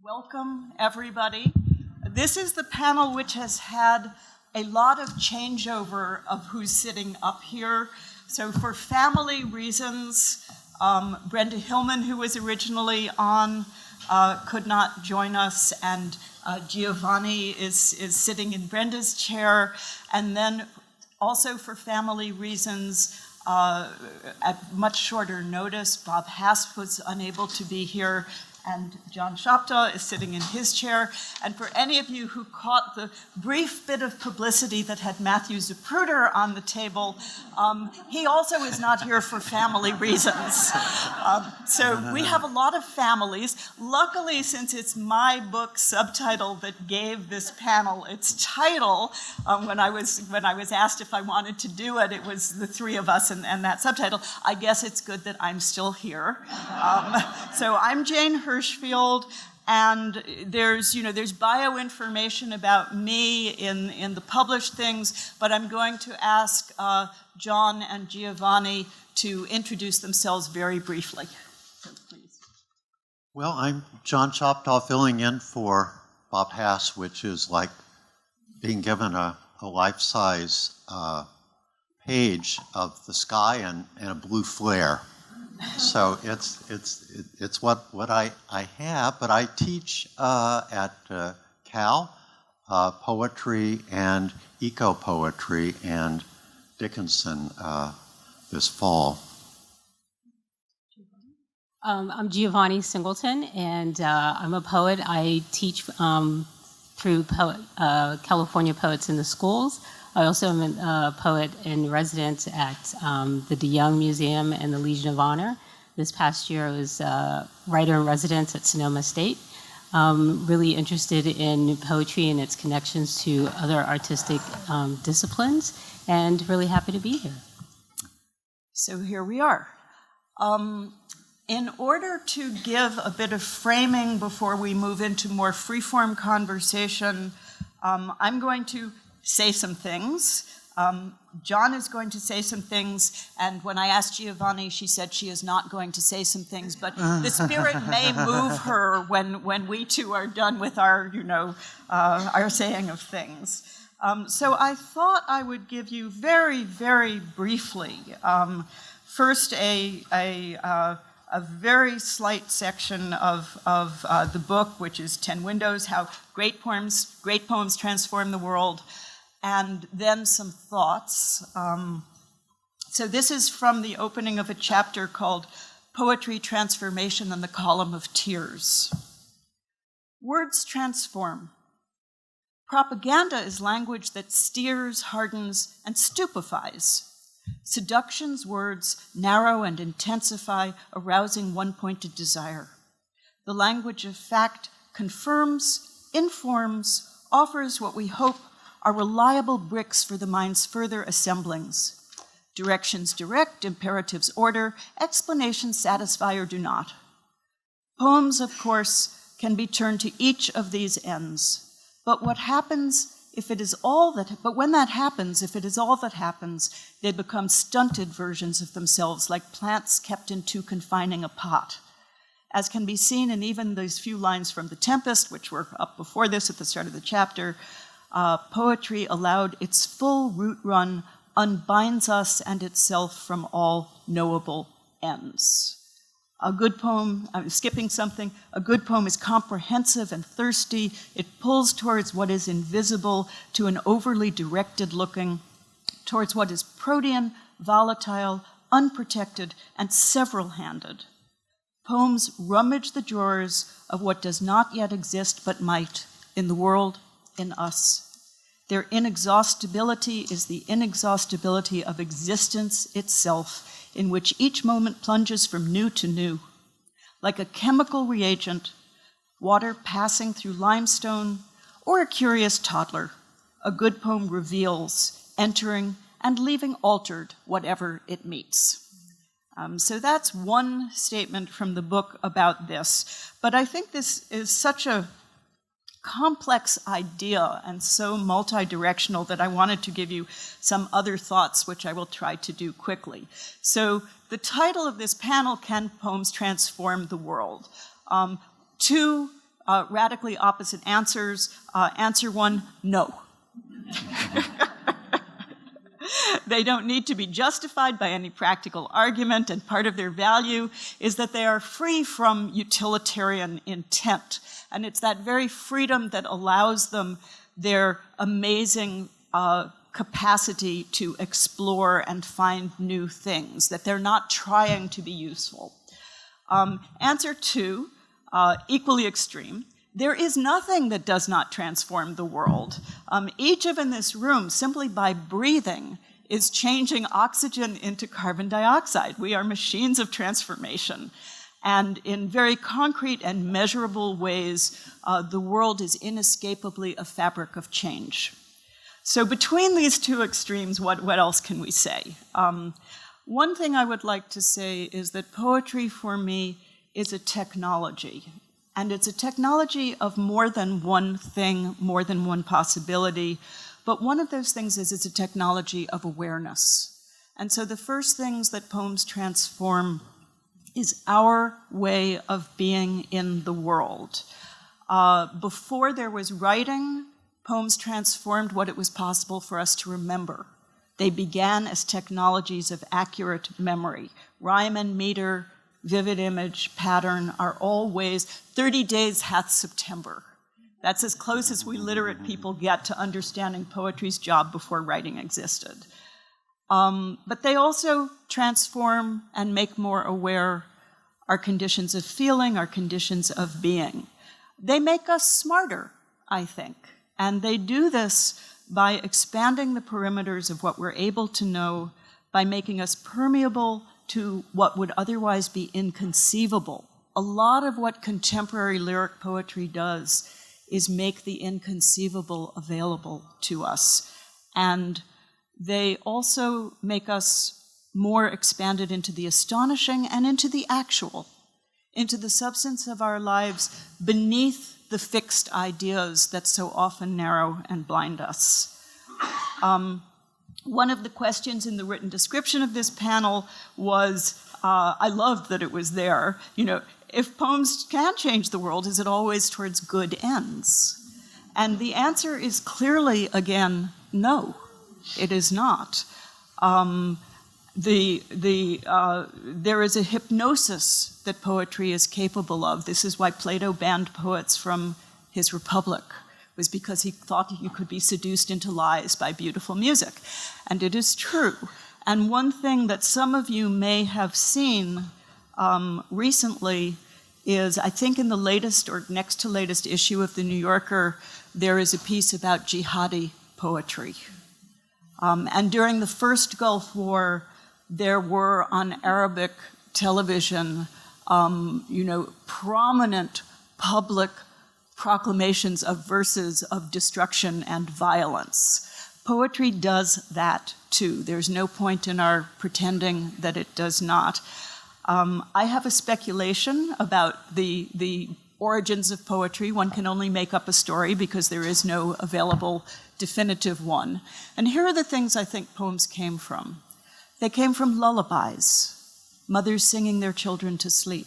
Welcome, everybody. This is the panel which has had a lot of changeover of who's sitting up here. So for family reasons, Brenda Hillman, who was originally on, could not join us, and Giovanni is sitting in Brenda's chair. And then also for family reasons, at much shorter notice, Bob Hasp was unable to be here, and John Shoptaw is sitting in his chair. And for any of you who caught the brief bit of publicity that had Matthew Zapruder on the table, he also is not here for family reasons. So we have a lot of families. Luckily, since it's my book Subtitle that gave this panel its title, when I was asked if I wanted to do it, it was the three of us and that subtitle. I guess it's good that I'm still here. So I'm Jane Hirshfield, and there's bio information about me in the published things, but I'm going to ask John and Giovanni to introduce themselves very briefly. So please. Well, I'm John Shoptaw, filling in for Bob Hass, which is like being given a life-size page of the sky and a blue flare. So it's what I have, but I teach at Cal poetry and eco-poetry and Dickinson this fall. I'm Giovanni Singleton, and I'm a poet. I teach through California Poets in the Schools. I also am a poet in residence at the DeYoung Museum and the Legion of Honor. This past year I was writer in residence at Sonoma State. Really interested in poetry and its connections to other artistic disciplines, and really happy to be here. So here we are. In order to give a bit of framing before we move into more free-form conversation, I'm going to say some things. John is going to say some things, and when I asked Giovanni, she said she is not going to say some things, but the spirit may move her when we two are done with our saying of things. So I thought I would give you very, very briefly, first a very slight section of the book, which is 10 Windows, how great poems transform the world, and then some thoughts. So this is from the opening of a chapter called Poetry, Transformation, and the Column of Tears. Words transform. Propaganda is language that steers, hardens, and stupefies. Seduction's words narrow and intensify, arousing one-pointed desire. The language of fact confirms, informs, offers what we hope are reliable bricks for the mind's further assemblings. Directions direct, imperatives order, explanations satisfy or do not. Poems, of course, can be turned to each of these ends. But when that happens, if it is all that happens, they become stunted versions of themselves, like plants kept in too confining a pot. As can be seen in even those few lines from The Tempest, which were up before this at the start of the chapter, poetry allowed its full root run unbinds us and itself from all knowable ends. A good poem, I'm skipping something, a good poem is comprehensive and thirsty. It pulls towards what is invisible to an overly directed looking, towards what is protean, volatile, unprotected, and several-handed. Poems rummage the drawers of what does not yet exist but might, in the world, in us. Their inexhaustibility is the inexhaustibility of existence itself, in which each moment plunges from new to new. Like a chemical reagent, water passing through limestone, or a curious toddler, a good poem reveals, entering and leaving altered whatever it meets. So that's one statement from the book about this. But I think this is such a complex idea and so multi-directional that I wanted to give you some other thoughts, which I will try to do quickly. So the title of this panel, Can Poems Transform the World? Two radically opposite answers. Answer 1, no. They don't need to be justified by any practical argument, and part of their value is that they are free from utilitarian intent. And it's that very freedom that allows them their amazing capacity to explore and find new things, that they're not trying to be useful. Answer 2, equally extreme. There is nothing that does not transform the world. Each of in this room, simply by breathing, is changing oxygen into carbon dioxide. We are machines of transformation. And in very concrete and measurable ways, the world is inescapably a fabric of change. So between these two extremes, what else can we say? One thing I would like to say is that poetry for me is a technology. And it's a technology of more than one thing, more than one possibility. But one of those things is it's a technology of awareness. And so the first things that poems transform is our way of being in the world. Before there was writing, poems transformed what it was possible for us to remember. They began as technologies of accurate memory. Rhyme and meter, vivid image, pattern are all ways. 30 days hath September. That's as close as we literate people get to understanding poetry's job before writing existed. But they also transform and make more aware our conditions of feeling, our conditions of being. They make us smarter, I think. And they do this by expanding the perimeters of what we're able to know, by making us permeable to what would otherwise be inconceivable. A lot of what contemporary lyric poetry does is make the inconceivable available to us. And they also make us more expanded into the astonishing and into the actual, into the substance of our lives beneath the fixed ideas that so often narrow and blind us. One of the questions in the written description of this panel was, I loved that it was there, if poems can change the world, is it always towards good ends? And the answer is clearly, again, no, it is not. There is a hypnosis that poetry is capable of. This is why Plato banned poets from his Republic, was because he thought you could be seduced into lies by beautiful music. And it is true. And one thing that some of you may have seen recently is, I think in the latest or next to latest issue of the New Yorker, there is a piece about jihadi poetry. And during the first Gulf War, there were on Arabic television, prominent public proclamations of verses of destruction and violence. Poetry does that too. There's no point in our pretending that it does not. I have a speculation about the origins of poetry. One can only make up a story because there is no available definitive one. And here are the things I think poems came from. They came from lullabies, mothers singing their children to sleep.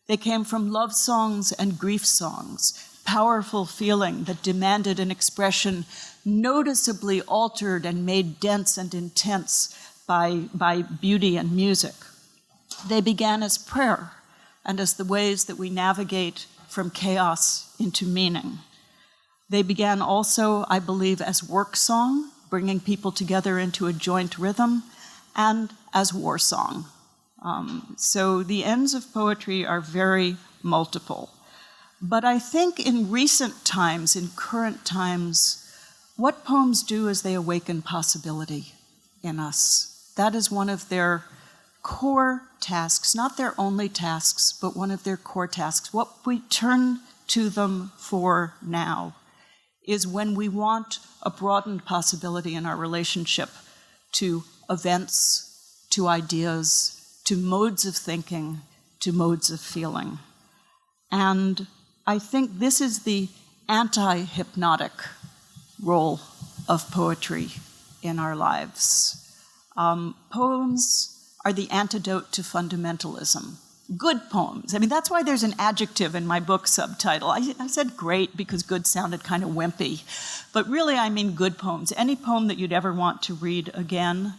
They came from love songs and grief songs, powerful feeling that demanded an expression noticeably altered and made dense and intense by beauty and music. They began as prayer and as the ways that we navigate from chaos into meaning. They began also, I believe, as work song, bringing people together into a joint rhythm, and as war song. So the ends of poetry are very multiple. But I think in recent times, in current times, what poems do is they awaken possibility in us. That is one of their core tasks, not their only tasks, but one of their core tasks. What we turn to them for now is when we want a broadened possibility in our relationship to events, to ideas, to modes of thinking, to modes of feeling. And I think this is the anti-hypnotic role of poetry in our lives. Poems are the antidote to fundamentalism. good poems. I mean, that's why there's an adjective in my book subtitle. I said great because good sounded kind of wimpy, but really I mean good poems. Any poem that you'd ever want to read again.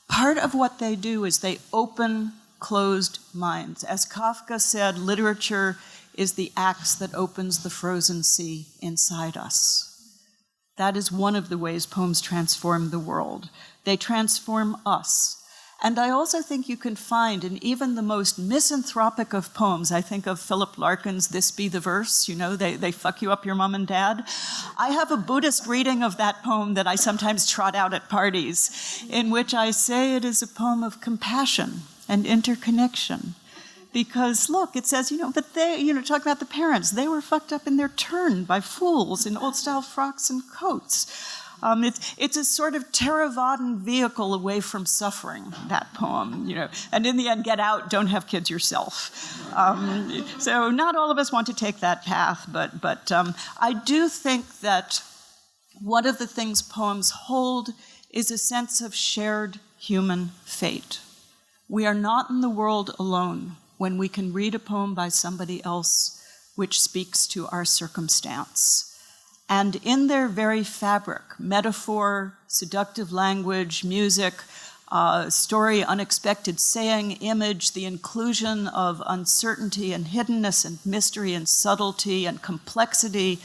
Part of what they do is they open closed minds. As Kafka said, literature is the axe that opens the frozen sea inside us. That is one of the ways poems transform the world. They transform us. And I also think you can find in even the most misanthropic of poems, I think of Philip Larkin's This Be the Verse, you know, they fuck you up your mom and dad. I have a Buddhist reading of that poem that I sometimes trot out at parties, in which I say it is a poem of compassion and interconnection. Because look, it says, but they, talk about the parents, they were fucked up in their turn by fools in old-style frocks and coats. It's a sort of Theravadan vehicle away from suffering, that poem, And in the end, get out, don't have kids yourself. So not all of us want to take that path, but I do think that one of the things poems hold is a sense of shared human fate. We are not in the world alone when we can read a poem by somebody else which speaks to our circumstance. And in their very fabric, metaphor, seductive language, music, story, unexpected saying, image, the inclusion of uncertainty and hiddenness and mystery and subtlety and complexity,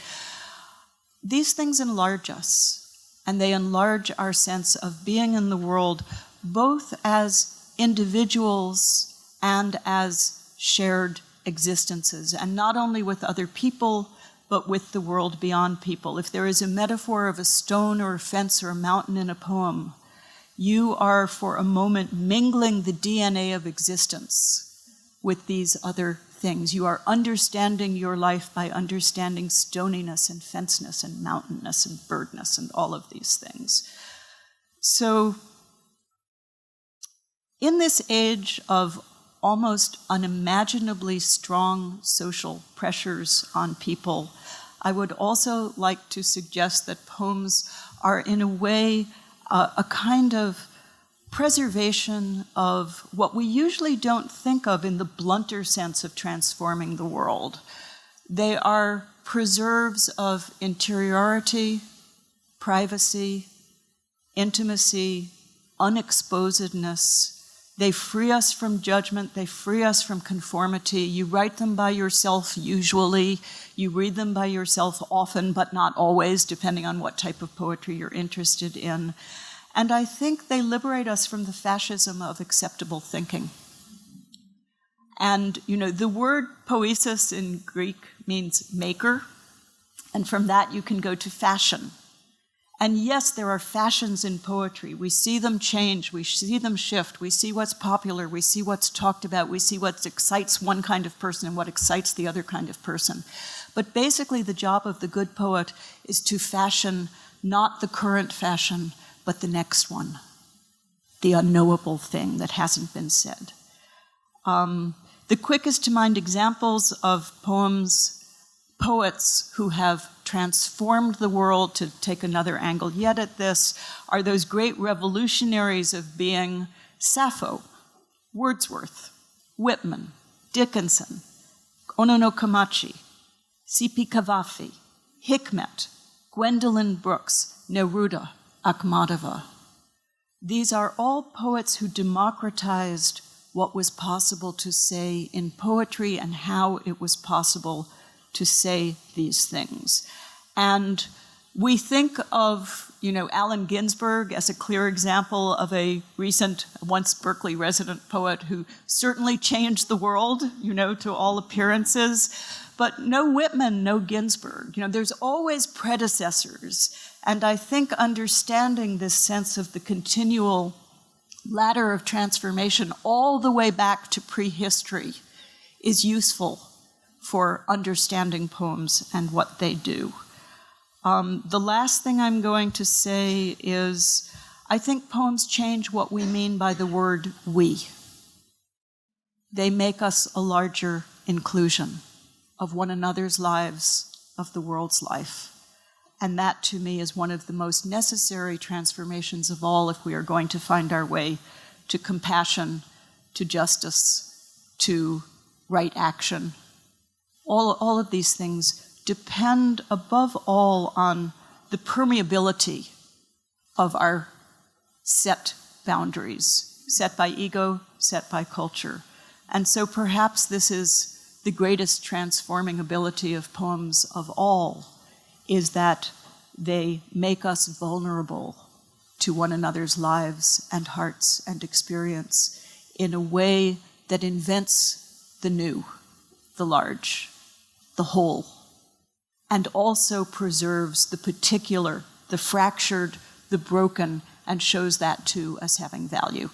these things enlarge us. And they enlarge our sense of being in the world, both as individuals and as shared existences, and not only with other people, but with the world beyond people. If there is a metaphor of a stone or a fence or a mountain in a poem, you are for a moment mingling the DNA of existence with these other things. You are understanding your life by understanding stoniness and fenceness and mountainous and birdness and all of these things. So in this age of almost unimaginably strong social pressures on people, I would also like to suggest that poems are, in a way, a kind of preservation of what we usually don't think of in the blunter sense of transforming the world. They are preserves of interiority, privacy, intimacy, unexposedness. They free us from judgment, they free us from conformity. You write them by yourself usually, you read them by yourself often, but not always, depending on what type of poetry you're interested in. And I think they liberate us from the fascism of acceptable thinking. And, the word poesis in Greek means maker, and from that you can go to fashion. And yes, there are fashions in poetry. We see them change, we see them shift, we see what's popular, we see what's talked about, we see what excites one kind of person and what excites the other kind of person. But basically the job of the good poet is to fashion not the current fashion, but the next one, the unknowable thing that hasn't been said. The quickest to mind examples of poets who have transformed the world, to take another angle yet at this, are those great revolutionaries of being: Sappho, Wordsworth, Whitman, Dickinson, Ono no Kamachi, C.P. Cavafy, Hikmet, Gwendolyn Brooks, Neruda, Akhmatova. These are all poets who democratized what was possible to say in poetry and how it was possible to say these things. And we think of, Allen Ginsberg as a clear example of a recent, once Berkeley resident poet who certainly changed the world, to all appearances. But no Whitman, no Ginsberg. There's always predecessors. And I think understanding this sense of the continual ladder of transformation all the way back to prehistory is useful for understanding poems and what they do. The last thing I'm going to say is, I think poems change what we mean by the word we. They make us a larger inclusion of one another's lives, of the world's life. And that, to me, is one of the most necessary transformations of all if we are going to find our way to compassion, to justice, to right action. All of these things depend above all on the permeability of our set boundaries, set by ego, set by culture. And so perhaps this is the greatest transforming ability of poems of all, is that they make us vulnerable to one another's lives and hearts and experience in a way that invents the new, the large, the whole, and also preserves the particular, the fractured, the broken, and shows that too as having value.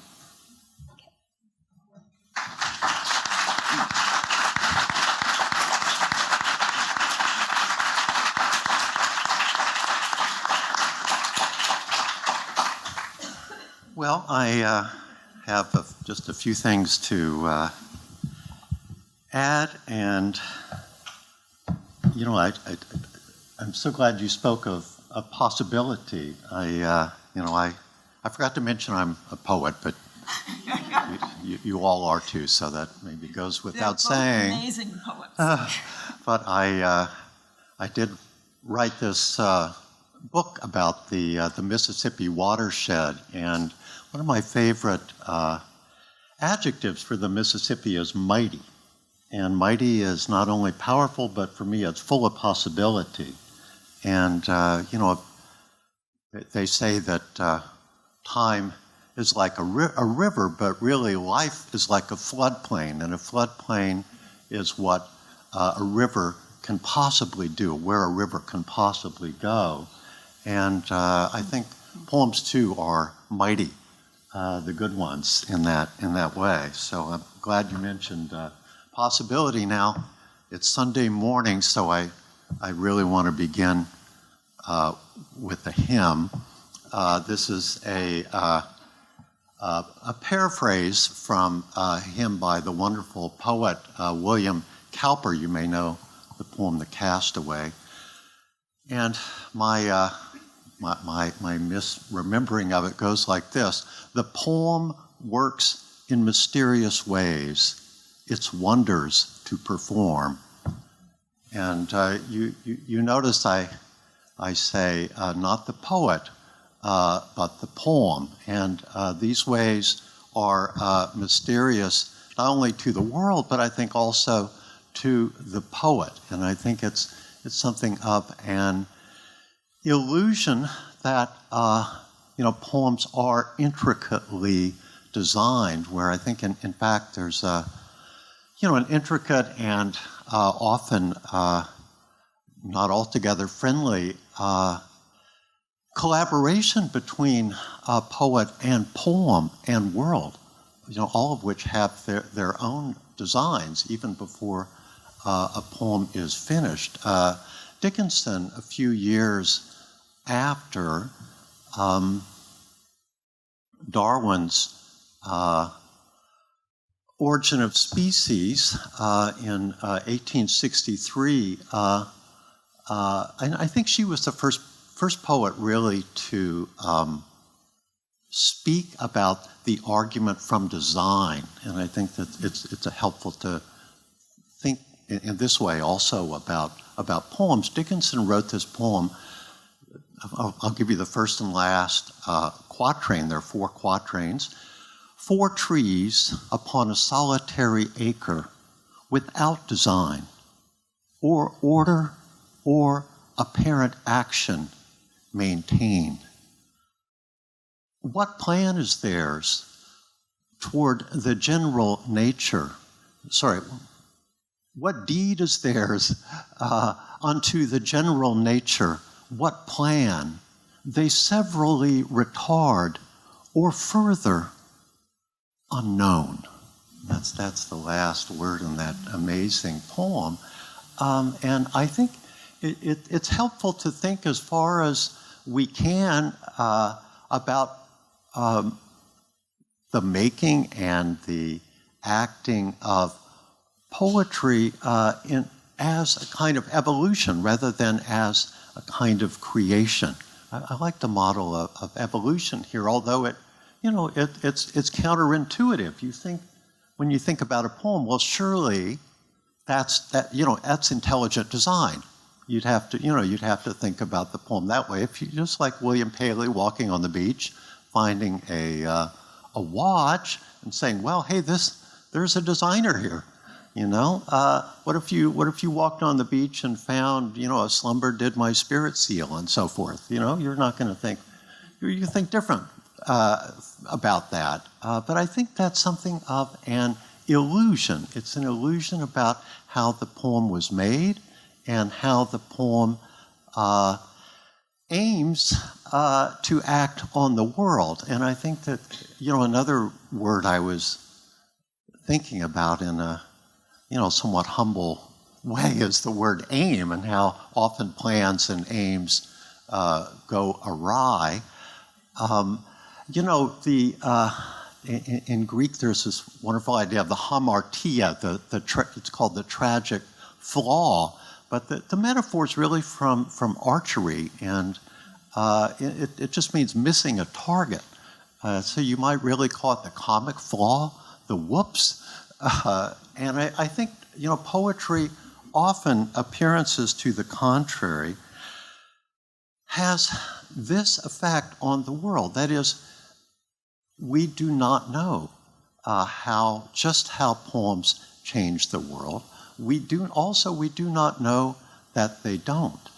Well, I have just a few things to add, and I'm so glad you spoke of a possibility. I forgot to mention I'm a poet, but you all are too, so that maybe goes without saying. Amazing poets. But I did write this book about the Mississippi watershed, and one of my favorite adjectives for the Mississippi is mighty. And mighty is not only powerful, but for me, it's full of possibility. And, they say that time is like a river, but really life is like a floodplain. And a floodplain is what a river can possibly do, where a river can possibly go. And I think poems, too, are mighty, the good ones in that way. So I'm glad you mentioned possibility. Now, it's Sunday morning, so I really want to begin with a hymn. This is a paraphrase from a hymn by the wonderful poet William Cowper. You may know the poem "The Castaway." And my misremembering of it goes like this: the poem works in mysterious ways, its wonders to perform. And you notice I say not the poet, but the poem. And these ways are mysterious not only to the world, but I think also to the poet. And I think it's something of an illusion that poems are intricately designed, where I think in fact there's an intricate and often not altogether friendly collaboration between poet and poem and world, all of which have their own designs even before a poem is finished. Dickinson, a few years after Darwin's Origin of Species in 1863, and I think she was the first poet really to speak about the argument from design, and I think that it's helpful to think in this way also about poems. Dickinson wrote this poem. I'll give you the first and last quatrain. There are 4 quatrains. 4 trees upon a solitary acre, without design, or order, or apparent action, maintain. What plan is theirs toward the general nature? What deed is theirs unto the general nature? What plan they severally retard, or further, unknown? That's the last word in that amazing poem. And I think it's helpful to think as far as we can about the making and the acting of poetry as a kind of evolution rather than as a kind of creation. I like the model of evolution here, although it's counterintuitive. You think when you think about a poem, well, surely that's intelligent design. You'd have to think about the poem that way. If you just like William Paley walking on the beach, finding a watch and saying, well, hey, there's a designer here. What if you walked on the beach and found, a slumber did my spirit seal and so forth? You're not going to think, you think different about that. But I think that's something of an illusion. It's an illusion about how the poem was made and how the poem aims to act on the world. And I think that, another word I was thinking about in a, somewhat humble way is the word aim, and how often plans and aims go awry. In Greek, there's this wonderful idea of the hamartia, it's called the tragic flaw, but the metaphor is really from archery, and it just means missing a target. So you might really call it the comic flaw, the whoops. And I think, poetry, often appearances to the contrary, has this effect on the world. That is, we do not know just how poems change the world. We do not know that they don't.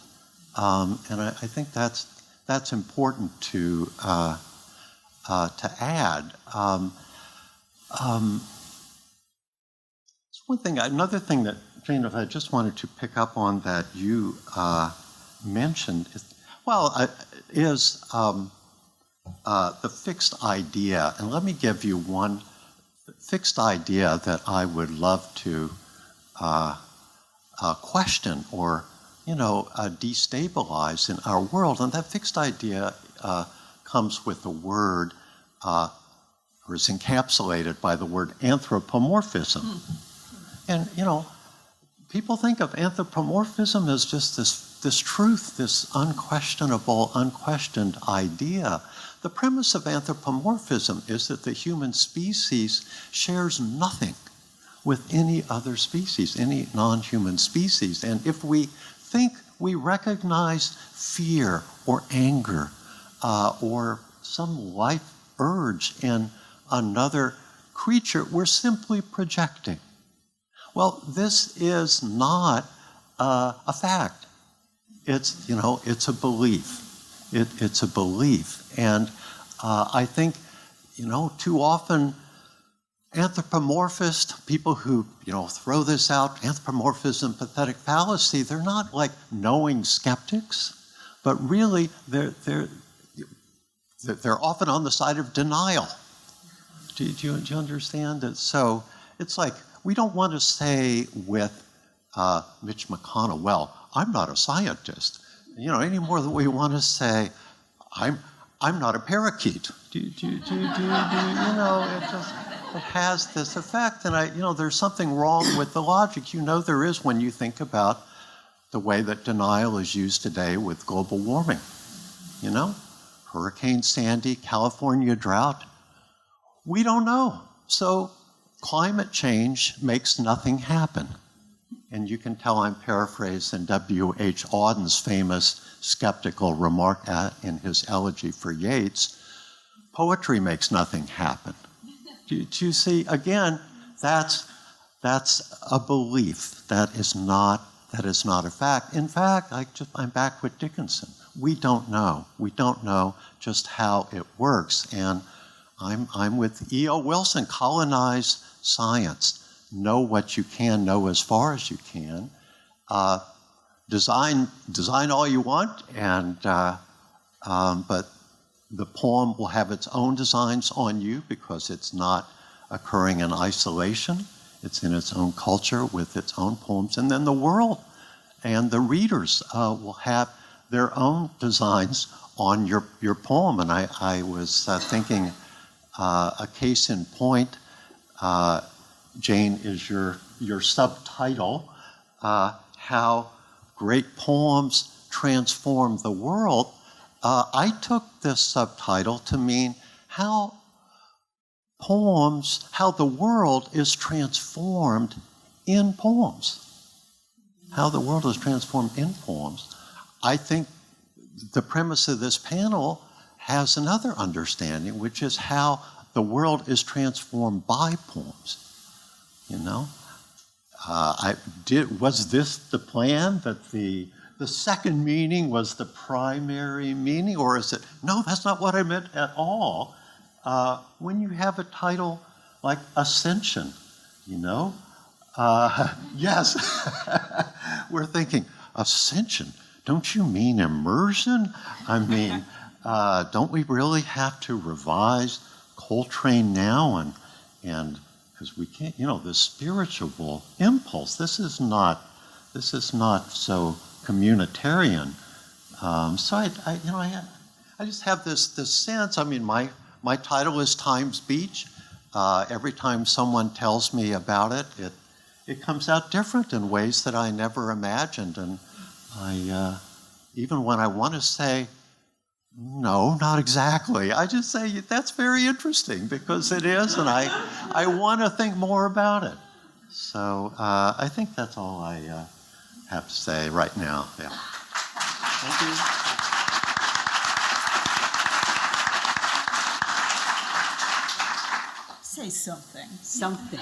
And I think that's important to add. Another thing that, Jane, I just wanted to pick up on that you mentioned is the fixed idea. And let me give you one fixed idea that I would love to question or, destabilize in our world. And that fixed idea comes with the word, or is encapsulated by the word anthropomorphism. And, people think of anthropomorphism as just this truth, this unquestioned idea. The premise of anthropomorphism is that the human species shares nothing with any other species, any non-human species. And if we think we recognize fear or anger or some life urge in another creature, we're simply projecting. Well, this is not a fact. It's a belief. It's a belief. And I think, too often anthropomorphists, people who, throw this out, anthropomorphism, pathetic fallacy, they're not like knowing skeptics, but really they're often on the side of denial. Do you understand it? So it's like, we don't want to say with Mitch McConnell, well, I'm not a scientist, any more than we want to say, I'm not a parakeet. It has this effect, and there's something wrong with the logic. There is when you think about the way that denial is used today with global warming. Hurricane Sandy, California drought. We don't know. So climate change makes nothing happen. And you can tell I'm paraphrasing W.H. Auden's famous skeptical remark in his elegy for Yeats, poetry makes nothing happen. Do you see, again, that's a belief. That is not a fact. In fact, I'm back with Dickinson. We don't know. We don't know just how it works. And I'm with E.O. Wilson, colonize science. Know what you can, know as far as you can. Design all you want, but the poem will have its own designs on you because it's not occurring in isolation. It's in its own culture with its own poems. And then the world and the readers will have their own designs on your poem. And I was thinking a case in point, Jane, is your subtitle, How Great Poems Transform the World. I took this subtitle to mean how poems, how the world is transformed in poems. How the world is transformed in poems. I think the premise of this panel has another understanding, which is how the world is transformed by poems. You know, was this the plan, that the second meaning was the primary meaning, or is it, no, that's not what I meant at all. When you have a title like Ascension, you know, yes, we're thinking, Ascension, don't you mean immersion? I mean, don't we really have to revise Coltrane now? And because we can't, you know, the spiritual impulse, this is not so communitarian. So I just have this sense. I mean, my title is Times Beach. Every time someone tells me about it, it comes out different in ways that I never imagined. And I even when I want to say, no, not exactly, I just say, that's very interesting, because it is, and I want to think more about it. So I think that's all I have to say right now. Yeah. Thank you. Say something. Something.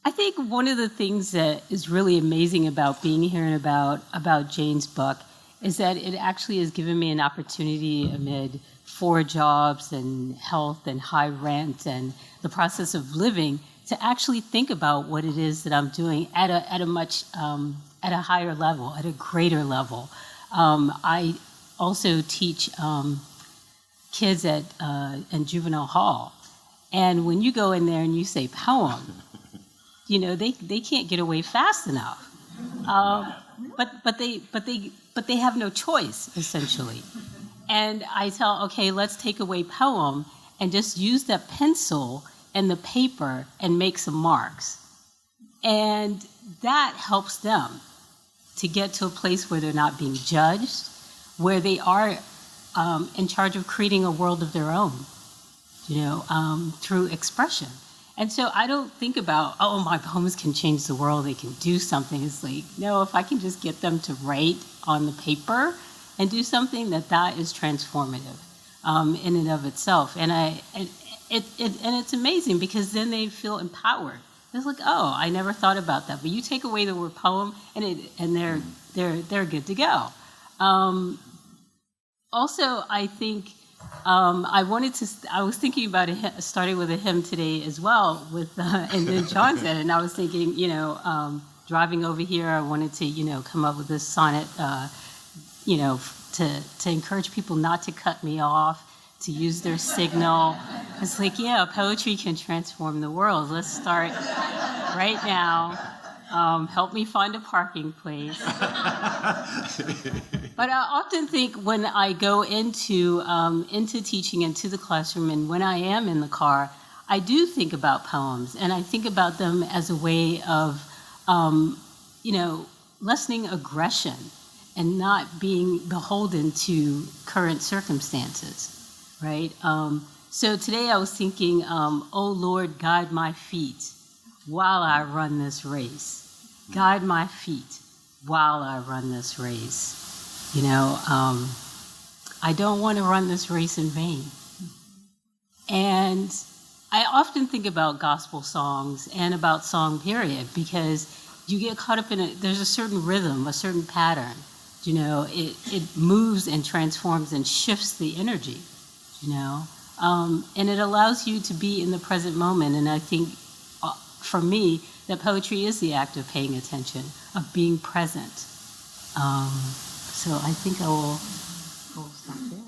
I think one of the things that is really amazing about being here and about Jane's book is that it actually has given me an opportunity amid 4 jobs and health and high rent and the process of living to actually think about what it is that I'm doing at a much at a higher level, at a greater level. I also teach kids in juvenile hall, and when you go in there and you say poem, you know, they can't get away fast enough. But they have no choice, essentially. And I tell, okay, let's take away poem and just use that pencil and the paper and make some marks. And that helps them to get to a place where they're not being judged, where they are in charge of creating a world of their own, you know, through expression. And so I don't think about, oh, my poems can change the world, they can do something. It's like, no, if I can just get them to write on the paper and do something, that is transformative in and of itself. And it's amazing, because then they feel empowered. It's like, oh, I never thought about that. But you take away the word poem, and they're good to go. Also, I think I was thinking about starting with a hymn today as well, and then John said it, and I was thinking, you know, driving over here, I wanted to, you know, come up with this sonnet, you know, to encourage people not to cut me off, to use their signal. It's like, yeah, poetry can transform the world. Let's start right now. Help me find a parking place. But I often think when I go into teaching, into the classroom, and when I am in the car, I do think about poems, and I think about them as a way of, you know, lessening aggression and not being beholden to current circumstances, right? So today I was thinking, oh Lord, guide my feet while I run this race. Guide my feet while I run this race. You know, I don't want to run this race in vain. And I often think about gospel songs and about song period, because you get caught up in it. There's a certain rhythm, a certain pattern. You know, it moves and transforms and shifts the energy, you know. And it allows you to be in the present moment. And I think, for me, that poetry is the act of paying attention, of being present. So I think I will stop there.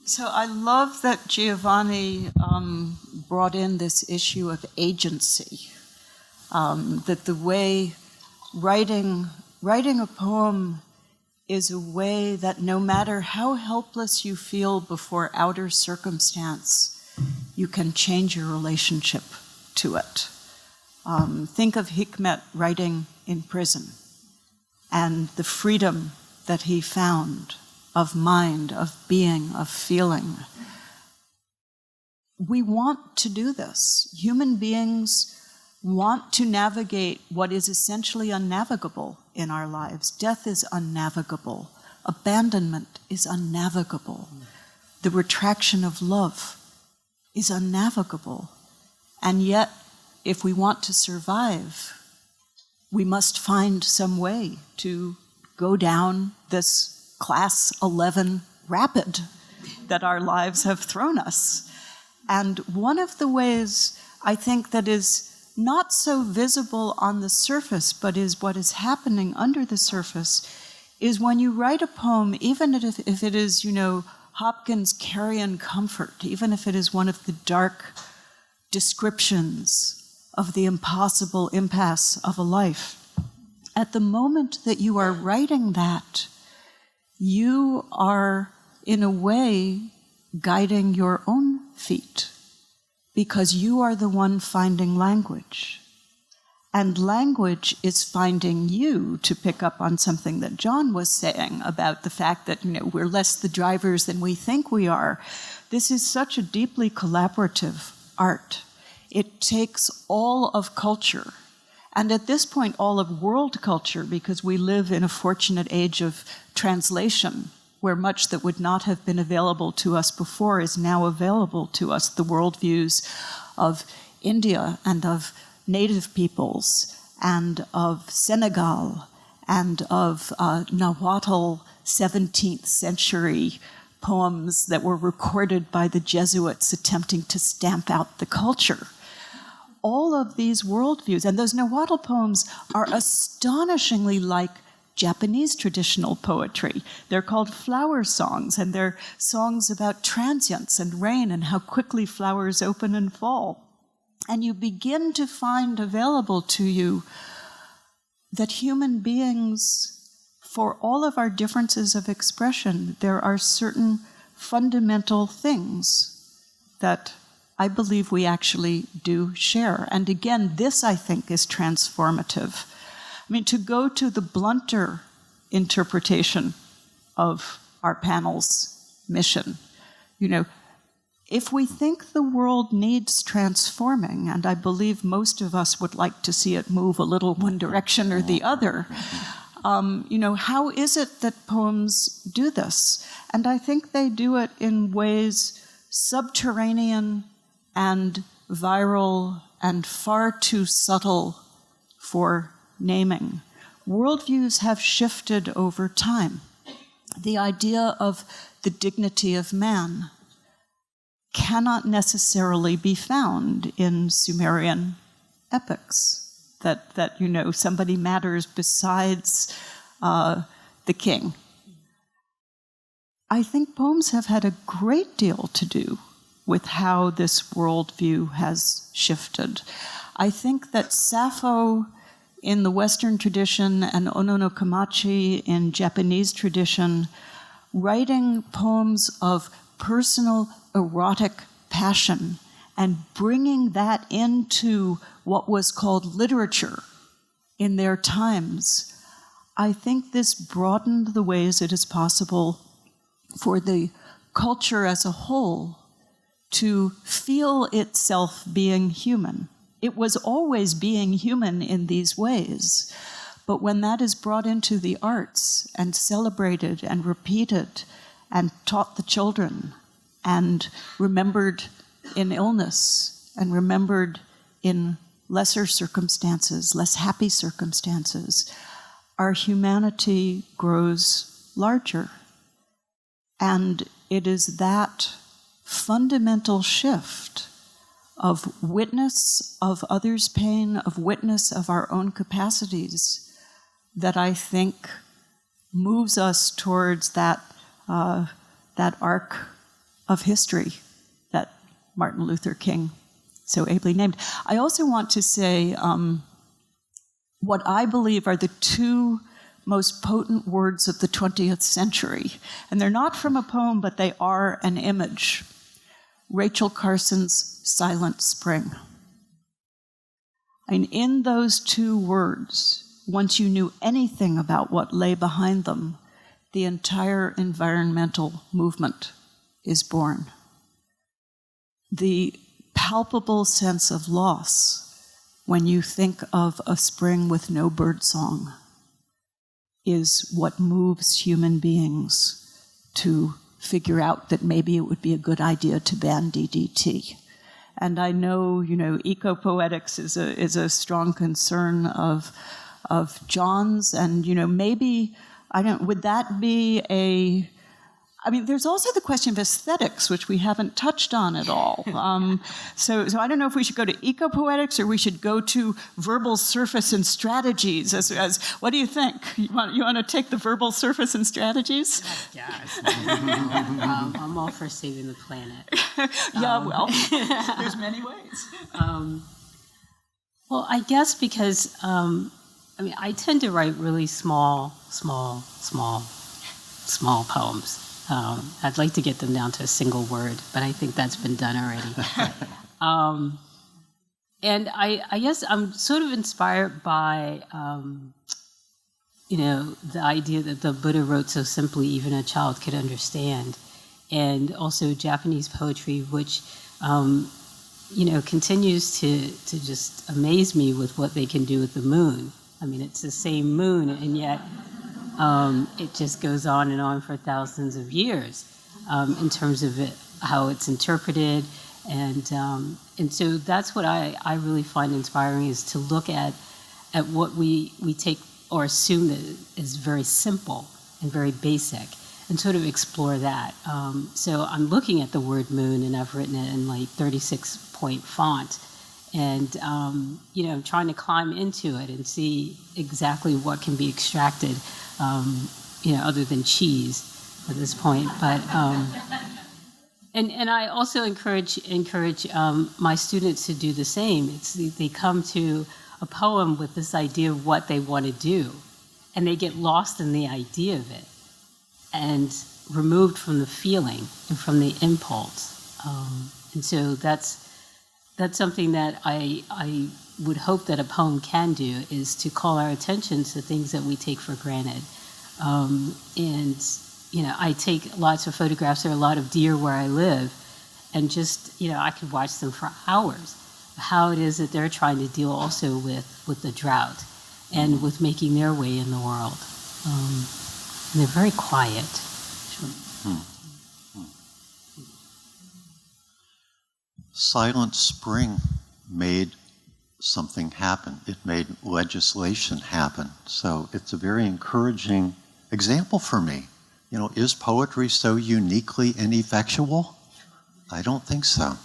So I love that Giovanni brought in this issue of agency, that the way writing a poem is a way that no matter how helpless you feel before outer circumstance, you can change your relationship to it. Think of Hikmet writing in prison and the freedom that he found of mind, of being, of feeling. We want to do this. Human beings want to navigate what is essentially unnavigable in our lives. Death is unnavigable. Abandonment is unnavigable. The retraction of love is unnavigable. And yet, if we want to survive, we must find some way to go down this class 11 rapid that our lives have thrown us. And one of the ways I think that is not so visible on the surface, but is what is happening under the surface, is when you write a poem, even if it is, Hopkins' Carrion Comfort, even if it is one of the dark descriptions of the impossible impasse of a life, at the moment that you are writing that, you are, in a way, guiding your own feet, because you are the one finding language. And language is finding you, to pick up on something that John was saying about the fact that, we're less the drivers than we think we are. This is such a deeply collaborative art. It takes all of culture, and at this point, all of world culture, because we live in a fortunate age of translation, where much that would not have been available to us before is now available to us, the worldviews of India and of native peoples and of Senegal and of Nahuatl 17th century poems that were recorded by the Jesuits attempting to stamp out the culture. All of these worldviews, and those Nahuatl poems are astonishingly like Japanese traditional poetry. They're called flower songs, and they're songs about transience and rain and how quickly flowers open and fall. And you begin to find available to you that human beings, for all of our differences of expression, there are certain fundamental things that I believe we actually do share. And again, this, I think, is transformative. To go to the blunter interpretation of our panel's mission, if we think the world needs transforming, and I believe most of us would like to see it move a little one direction or the other, how is it that poems do this? And I think they do it in ways subterranean and viral and far too subtle for naming. Worldviews have shifted over time. The idea of the dignity of man cannot necessarily be found in Sumerian epics, that somebody matters besides the king. I think poems have had a great deal to do with how this worldview has shifted. I think that Sappho in the Western tradition and Ono no Kamachi in Japanese tradition, writing poems of personal erotic passion and bringing that into what was called literature in their times, I think this broadened the ways it is possible for the culture as a whole to feel itself being human. It was always being human in these ways, but when that is brought into the arts and celebrated and repeated and taught the children and remembered in illness and remembered in lesser circumstances, less happy circumstances, our humanity grows larger. And it is that fundamental shift of witness of others' pain, of witness of our own capacities, that I think moves us towards that arc of history that Martin Luther King so ably named. I also want to say what I believe are the two most potent words of the 20th century. And they're not from a poem, but they are an image. Rachel Carson's Silent Spring. And in those two words, once you knew anything about what lay behind them, the entire environmental movement is born. The palpable sense of loss when you think of a spring with no birdsong is what moves human beings to figure out that maybe it would be a good idea to ban DDT. And I know, eco-poetics is a strong concern of John's, and, maybe, would that be there's also the question of aesthetics, which we haven't touched on at all. So I don't know if we should go to eco-poetics or we should go to verbal surface and strategies. As what do you think? You want to take the verbal surface and strategies? Yes. I'm all for saving the planet. Well, there's many ways. Well, I guess because, I tend to write really small poems. I'd like to get them down to a single word, but I think that's been done already. And I guess I'm sort of inspired by, the idea that the Buddha wrote so simply even a child could understand. And also Japanese poetry, which, continues to just amaze me with what they can do with the moon. It's the same moon, and yet it just goes on and on for thousands of years in terms of how it's interpreted. And so that's what I really find inspiring, is to look at what we take or assume that is very simple and very basic, and sort of explore that. So I'm looking at the word moon, and I've written it in 36-point font. And, I'm trying to climb into it and see exactly what can be extracted, other than cheese at this point. But, and I also encourage my students to do the same. They come to a poem with this idea of what they want to do, and they get lost in the idea of it and removed from the feeling and from the impulse. And so that's something that I would hope that a poem can do, is to call our attention to things that we take for granted. I take lots of photographs. There are a lot of deer where I live, and just, I could watch them for hours. How it is that they're trying to deal also with the drought and with making their way in the world. And they're very quiet. Silent Spring made something happen. It made legislation happen. So it's a very encouraging example for me. Is poetry so uniquely ineffectual? I don't think so.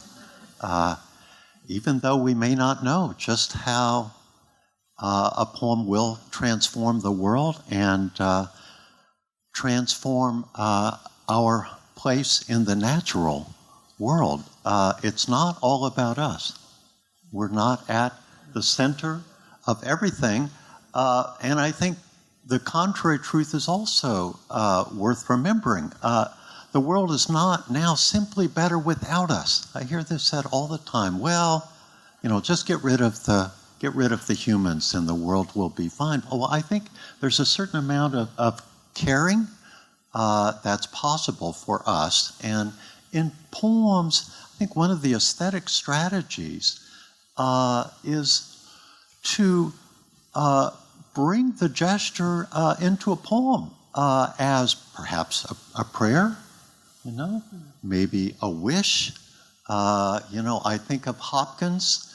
Even though we may not know just how a poem will transform the world and transform our place in the natural world. It's not all about us. We're not at the center of everything. And I think the contrary truth is also worth remembering. The world is not now simply better without us. I hear this said all the time. Well, just get rid of the humans and the world will be fine. Well, I think there's a certain amount of caring that's possible for us. And in poems, I think one of the aesthetic strategies is to bring the gesture into a poem as perhaps a prayer, maybe a wish. I think of Hopkins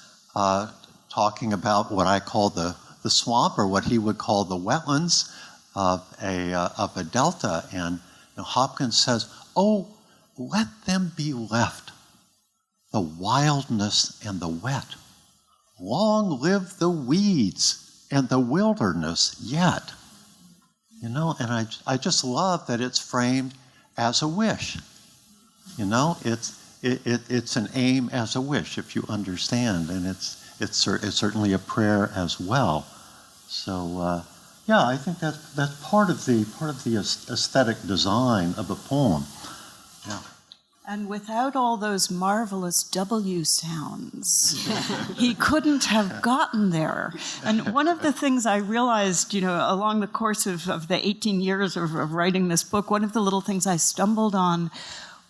talking about what I call the swamp, or what he would call the wetlands of a delta. And Hopkins says, "Oh, let them be left, the wildness and the wet. Long live the weeds and the wilderness yet." And I just love that it's framed as a wish. It's an aim as a wish, if you understand, and it's certainly a prayer as well. So I think that's part of the aesthetic design of a poem. Yeah. And without all those marvelous W sounds, he couldn't have gotten there. And one of the things I realized, along the course of the 18 years of writing this book, one of the little things I stumbled on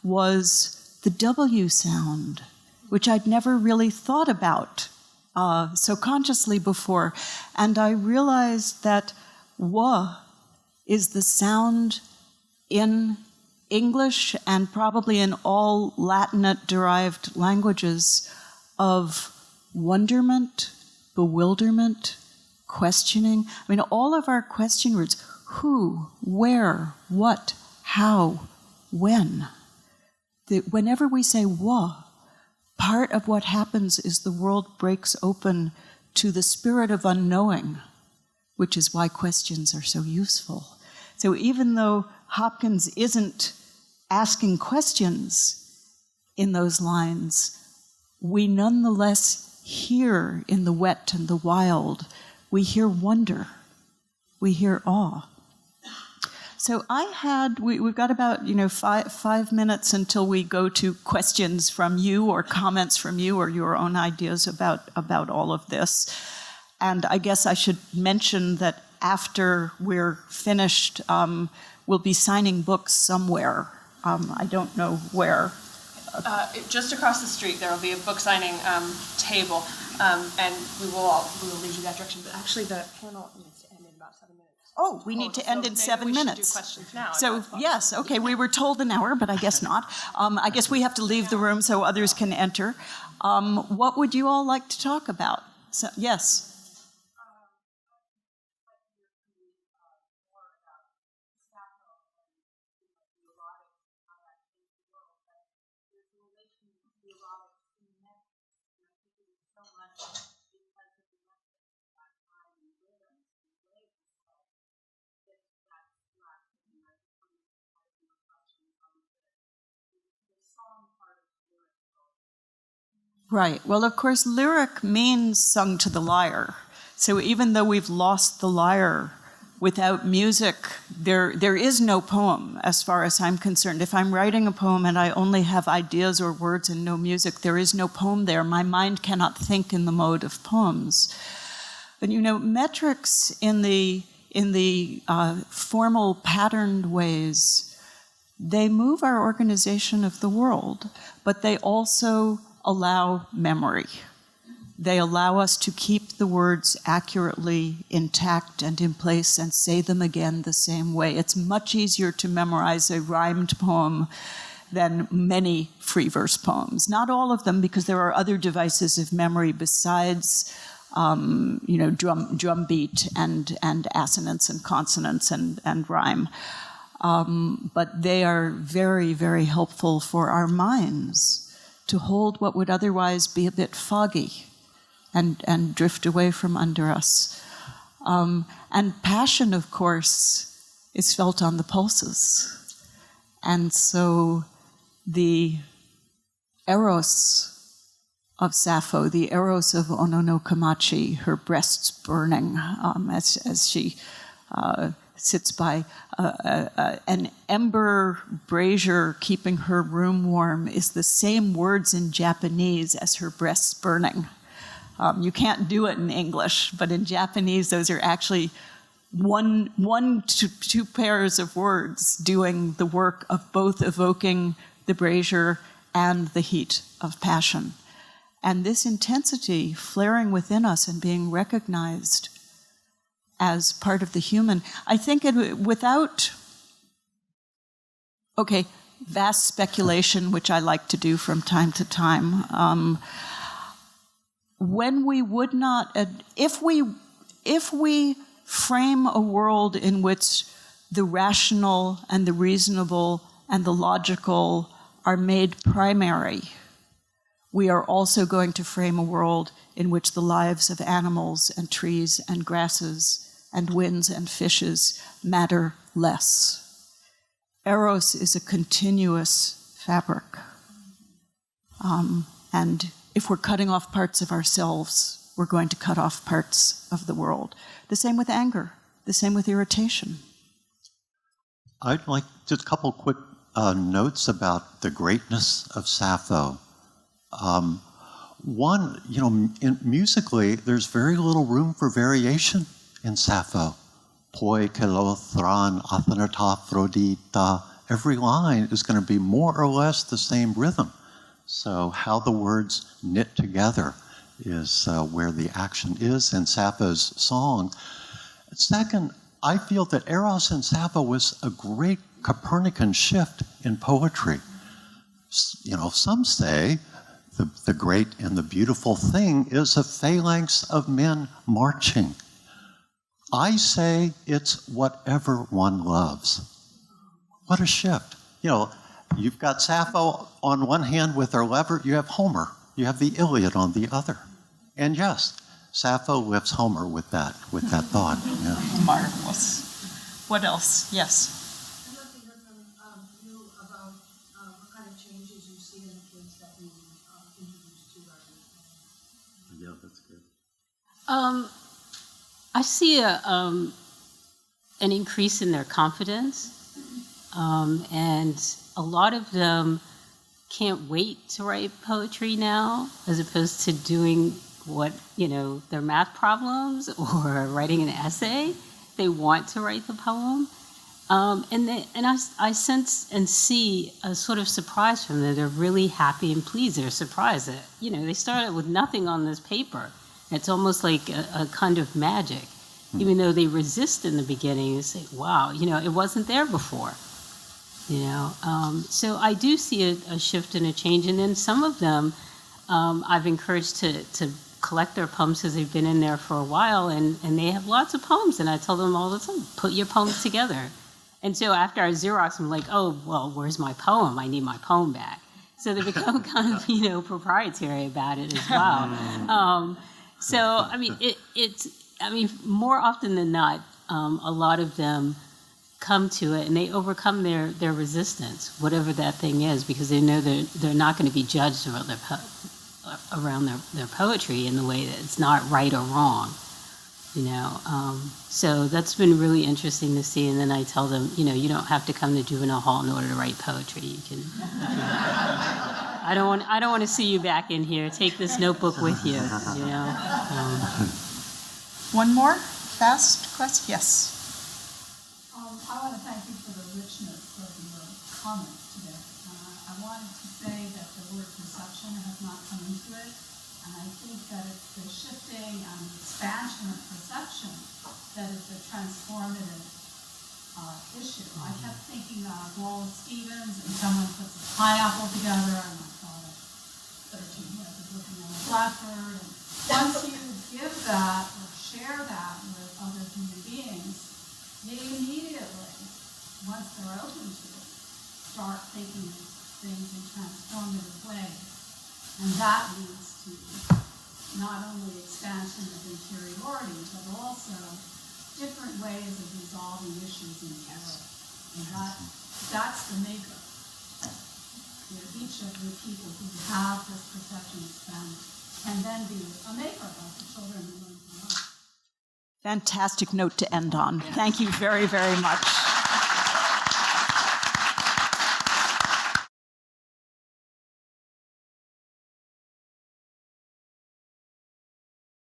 was the W sound, which I'd never really thought about so consciously before. And I realized that wa is the sound in English and probably in all Latinate-derived languages of wonderment, bewilderment, questioning. I mean, all of our question words, who, where, what, how, when. Whenever we say wa, part of what happens is the world breaks open to the spirit of unknowing, which is why questions are so useful. So even though Hopkins isn't asking questions in those lines, we nonetheless hear in the wet and the wild, we hear wonder, we hear awe. So we've got about 5 minutes until we go to questions from you or comments from you or your own ideas about all of this. And I guess I should mention that after we're finished, we'll be signing books somewhere. I don't know where. Just across the street, there will be a book signing table, and we will lead you that direction. But actually, the panel needs to end in about 7 minutes. Oh, we need to end in 7 minutes. We should do questions now. So yes, okay. We were told an hour, but I guess not. I guess we have to leave the room so others can enter. What would you all like to talk about? So, yes. Right. Well, of course, lyric means sung to the lyre. So even though we've lost the lyre, without music, there is no poem, as far as I'm concerned. If I'm writing a poem and I only have ideas or words and no music, there is no poem there. My mind cannot think in the mode of poems. But metrics in the formal, patterned ways, they move our organization of the world, but they also allow memory. They allow us to keep the words accurately intact and in place and say them again the same way. It's much easier to memorize a rhymed poem than many free verse poems. Not all of them, because there are other devices of memory besides drum beat and assonance and consonants and rhyme. But they are very, very helpful for our minds to hold what would otherwise be a bit foggy and drift away from under us. And passion, of course, is felt on the pulses. And so the eros of Sappho, the eros of Onono-Kamachi, her breasts burning as she sits by an ember brazier keeping her room warm, is the same words in Japanese as her breasts burning. You can't do it in English, but in Japanese, those are actually one to two pairs of words doing the work of both evoking the brazier and the heat of passion. And this intensity flaring within us and being recognized as part of the human, I think without, vast speculation, which I like to do from time to time, when we would not, if we frame a world in which the rational and the reasonable and the logical are made primary, we are also going to frame a world in which the lives of animals and trees and grasses and winds and fishes matter less. Eros is a continuous fabric. And if we're cutting off parts of ourselves, we're going to cut off parts of the world. The same with anger, the same with irritation. I'd like just a couple quick notes about the greatness of Sappho. One, musically, there's very little room for variation in Sappho. Poi kelothran athanata phrodita. Every line is going to be more or less the same rhythm. So how the words knit together is where the action is in Sappho's song. Second, I feel that Eros in Sappho was a great Copernican shift in poetry. Some say the great and the beautiful thing is a phalanx of men marching. I say it's whatever one loves. What a shift. You've got Sappho on one hand with her lover, you have Homer, you have the Iliad on the other. And yes, Sappho lifts Homer with that thought. Yeah. Marvelous. What else? Yes. I'd love to hear from you about what kind of changes you see in the kids that you introduced to writing. Yeah, that's good. I see an increase in their confidence, and a lot of them can't wait to write poetry now, as opposed to doing their math problems or writing an essay. They want to write the poem, and I sense and see a sort of surprise from them. They're really happy and pleased. They're surprised that they started with nothing on this paper. It's almost like a kind of magic, even though they resist in the beginning. You say, "Wow, it wasn't there before." So I do see a shift and a change, and then some of them I've encouraged to collect their poems because they've been in there for a while, and they have lots of poems, and I tell them all the time, put your poems together. And so after I Xerox, I'm like, oh, well, where's my poem? I need my poem back. So they become kind of proprietary about it as well. More often than not, a lot of them come to it and they overcome their resistance, whatever that thing is, because they know they're not going to be judged around their poetry in the way that it's not right or wrong. So that's been really interesting to see. And then I tell them, you don't have to come to juvenile hall in order to write poetry. You can. I don't want to see you back in here. Take this notebook with you. One more fast question. Yes. I want to thank you for the richness of your comments today. I wanted to say that the word perception has not come into it, and I think that it's the shifting and expansion of perception that is the transformative issue. I kept thinking of Wallace Stevens, and someone puts a pineapple together, and I thought of 13 years of looking at a blackbird. And once you give that or share that with other human beings, they immediately, once they're open to it, start thinking of things in transformative ways. And that leads to not only expansion of interiority, but also different ways of resolving issues in the world. And that's the maker. Each of the people who have this perception expanded can then be a maker of the children who learn from us. Fantastic note to end on. Thank you very, very much.